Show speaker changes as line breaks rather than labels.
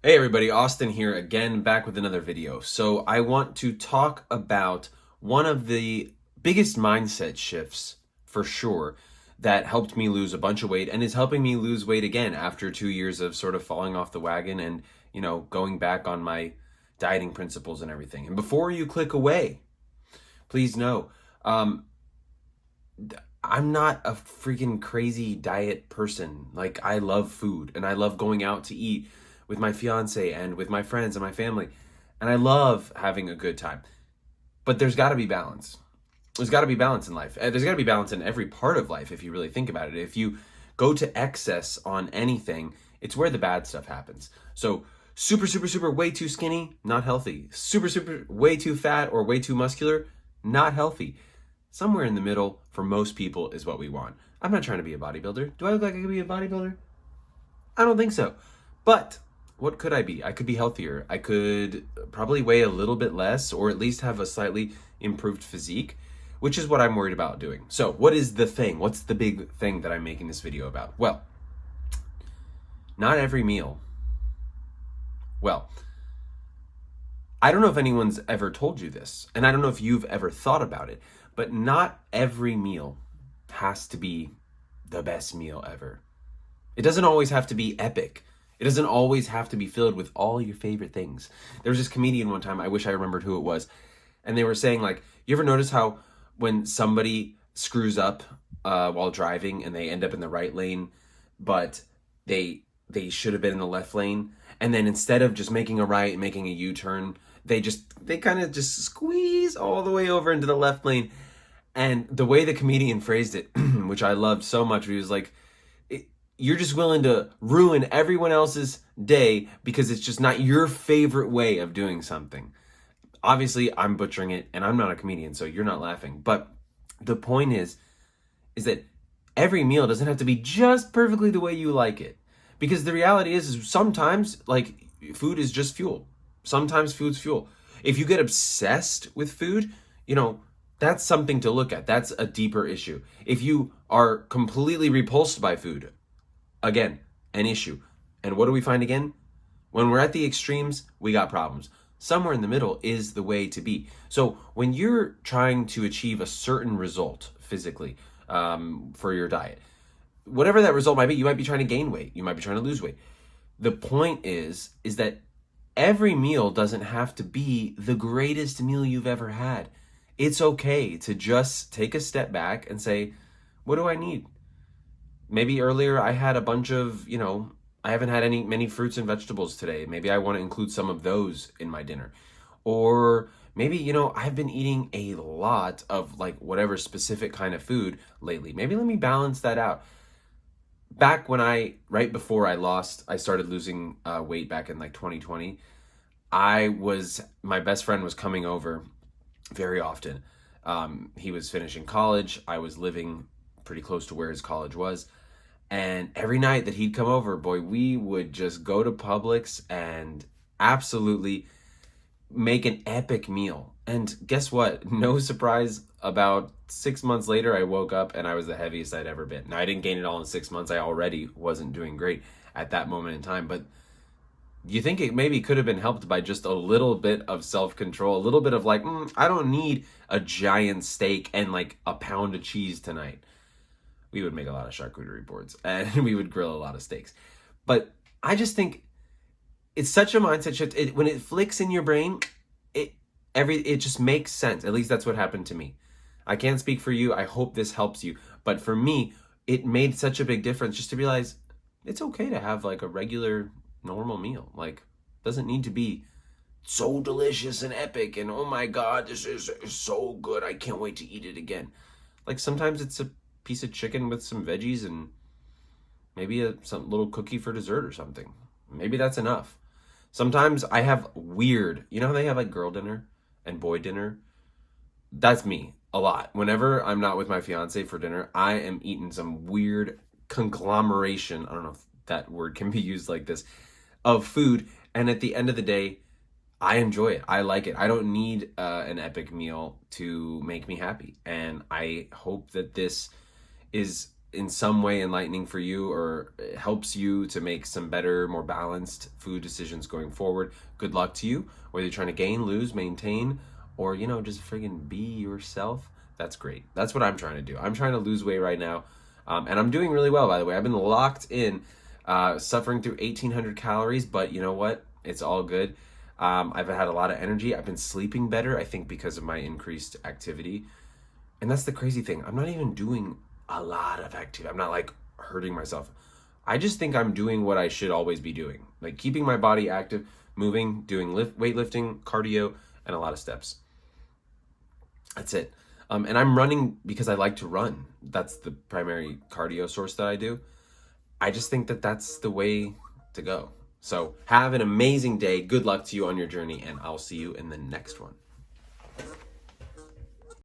Hey everybody, Austin here again, back with another video. So I want to talk about one of the biggest mindset shifts for sure that helped me lose a bunch of weight and is helping me lose weight again after 2 years of sort of falling off the wagon and, going back on my dieting principles and everything. And before you click away, please know, um, I'm not a freaking crazy diet person. Like, I love food and I love going out to eat with my fiance and with my friends and my family. And I love having a good time. But there's got to be balance. There's got to be balance in life. There's got to be balance in every part of life if you really think about it. If you go to excess on anything, it's where the bad stuff happens. So, super, super, super, way too skinny, not healthy. Super, super, way too fat or way too muscular, not healthy. Somewhere in the middle for most people is what we want. I'm not trying to be a bodybuilder. Do I look like I could be a bodybuilder? I don't think so. But what could I be? I could be healthier. I could probably weigh a little bit less or at least have a slightly improved physique, which is what I'm worried about doing. So, what is the thing? What's the big thing that I'm making this video about? Well, not every meal. Well, I don't know if anyone's ever told you this, and I don't know if you've ever thought about it, but not every meal has to be the best meal ever. It doesn't always have to be epic. It doesn't always have to be filled with all your favorite things. There was this comedian one time, I wish I remembered who it was, and they were saying, like, you ever notice how when somebody screws up while driving and they end up in the right lane, but they should have been in the left lane, and then instead of just making a right and making a U-turn, they kind of just squeeze all the way over into the left lane. And the way the comedian phrased it, which I loved so much, he was like, you're just willing to ruin everyone else's day because it's just not your favorite way of doing something. Obviously, I'm butchering it, and I'm not a comedian, so you're not laughing. But the point is that every meal doesn't have to be just perfectly the way you like it. Because the reality is sometimes, like, food is just fuel. Sometimes food's fuel. If you get obsessed with food, you know, that's something to look at. That's a deeper issue. If you are completely repulsed by food, again, an issue. And what do we find again? When we're at the extremes, we got problems. Somewhere in the middle is the way to be. So when you're trying to achieve a certain result physically for your diet, whatever that result might be, you might be trying to gain weight, you might be trying to lose weight. The point is that every meal doesn't have to be the greatest meal you've ever had. It's okay to just take a step back and say, what do I need? Maybe earlier I had a bunch of, I haven't had many fruits and vegetables today. Maybe I want to include some of those in my dinner. Or maybe, I've been eating a lot of like whatever specific kind of food lately. Maybe let me balance that out. Back when right before I started losing weight back in like 2020, my best friend was coming over very often. He was finishing college. I was living pretty close to where his college was. And every night that he'd come over, boy, we would just go to Publix and absolutely make an epic meal. And guess what? No surprise, about 6 months later, I woke up and I was the heaviest I'd ever been. Now, I didn't gain it all in 6 months. I already wasn't doing great at that moment in time. But you think it maybe could have been helped by just a little bit of self-control, a little bit of like, I don't need a giant steak and like a pound of cheese tonight. We would make a lot of charcuterie boards and we would grill a lot of steaks. But I just think it's such a mindset shift. When it flicks in your brain, it just makes sense. At least that's what happened to me. I can't speak for you. I hope this helps you. But for me, it made such a big difference just to realize it's okay to have like a regular, normal meal. Like, doesn't need to be so delicious and epic and oh my God, this is so good. I can't wait to eat it again. Like, sometimes it's a piece of chicken with some veggies and maybe some little cookie for dessert or something. Maybe that's enough. Sometimes I have weird, how they have like girl dinner and boy dinner? That's me a lot. Whenever I'm not with my fiance for dinner, I am eating some weird conglomeration. I don't know if that word can be used like this of food. And at the end of the day, I enjoy it. I like it. I don't need an epic meal to make me happy. And I hope that this is in some way enlightening for you or helps you to make some better, more balanced food decisions going forward, good luck to you. Whether you're trying to gain, lose, maintain, or, just friggin' be yourself, that's great. That's what I'm trying to do. I'm trying to lose weight right now. And I'm doing really well, by the way. I've been locked in, suffering through 1,800 calories, but you know what? It's all good. I've had a lot of energy. I've been sleeping better, I think, because of my increased activity. And that's the crazy thing. I'm not even doing a lot of activity. I'm not like hurting myself. I just think I'm doing what I should always be doing, like keeping my body active, moving, doing weightlifting, cardio, and a lot of steps. That's it. And I'm running because I like to run. That's the primary cardio source that I do. I just think that that's the way to go. So have an amazing day. Good luck to you on your journey, and I'll see you in the next one.